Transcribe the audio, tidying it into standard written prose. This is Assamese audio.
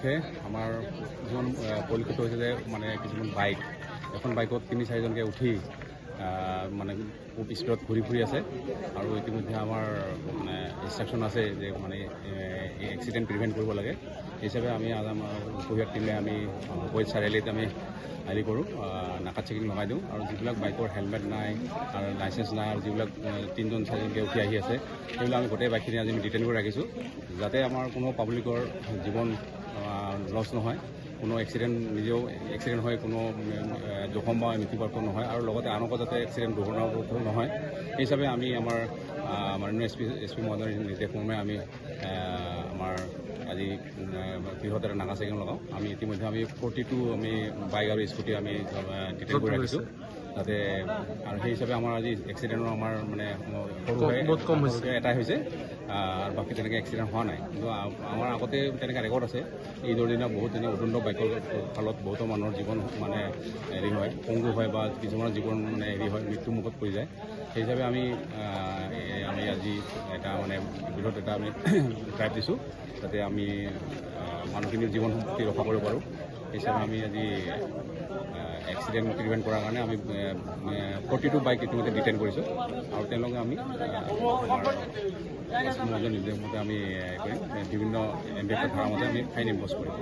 উপলক্ষে আমাৰ কিছুমান পৰিলক্ষিত হৈছে যে মানে কিছুমান বাইক এখন বাইকত ৩-৪জনকৈ উঠি মানে খুব স্পীডত ঘূৰি ফুৰি আছে আৰু ইতিমধ্যে আমাৰ মানে ইনষ্ট্ৰাকশ্যন আছে যে মানে এক্সিডেণ্ট প্ৰিভেণ্ট কৰিব লাগে। সেই হিচাপে আমি আমাৰ উপবিভাগ টিমে আমি উপৰিত চাৰিআলিত আমি হেৰি কৰোঁ, নাকাত চেকিং লগাই দিওঁ আৰু যিবিলাক বাইকৰ হেলমেট নাই আৰু লাইচেঞ্চ নাই আৰু যিবিলাক ৩-৪জনকৈ উঠি আহি আছে সেইবিলাক আমি গোটেই বাইকখিনি আজি আমি ডিটেইন কৰি ৰাখিছোঁ, যাতে আমাৰ কোনো পাব্লিকৰ জীৱন লছ নহয়, কোনো এক্সিডেণ্ট নিজেও এক্সিডেণ্ট হয় কোনো জখম বা মৃত্যুবৰণ নহয় আৰু লগতে আনকো যাতে এক্সিডেণ্ট দুৰ্ঘটনাগ্ৰস্ত নহয়। সেই হিচাপে আমি আমাৰ মাননীয় এছ পি মহোদয়ৰ নিৰ্দেশমৰ্মে আমি আমাৰ আজি বৃহৎ এটা নাকা চেকিং লগাওঁ। আমি ইতিমধ্যে আমি 42 আমি বাইক আৰু স্কুটি আমি ডিটেইন কৰি ৰাখিছোঁ যাতে, আৰু সেই হিচাপে আমাৰ আজি এক্সিডেণ্টৰ আমাৰ মানে বহুত কম হৈছে, এটাই হৈছে আৰু বাকী তেনেকৈ এক্সিডেণ্ট হোৱা নাই। কিন্তু আমাৰ আগতে তেনেকৈ ৰেকৰ্ড আছে, ঈদৰ দিনা বহুত তেনেকৈ উদণ্ড বাইকৰ ফলত বহুতো মানুহৰ জীৱন মানে হেৰি হয়, পংগু হয় বা কিছুমানৰ জীৱন মানে হেৰি হয়, মৃত্যুৰ মুখত পৰি যায়। সেই হিচাপে আমি আজি এটা মানে বৃহৎ এটা আমি ড্ৰাইভ দিছোঁ যাতে আমি মানুহখিনিৰ জীৱন সম্পত্তি ৰক্ষা কৰিব পাৰোঁ। সেই হিচাপে আমি আজি এক্সিডেণ্ট প্ৰিভেণ্ট কৰাৰ কাৰণে আমি 42 বাইক ইতিমধ্যে ডিটেইন কৰিছোঁ আৰু তেওঁলোকে আমি নিৰ্দেশমতে আমি কৰিম, বিভিন্ন ধাৰামতে আমি ফাইন ইম্প'জ কৰিম।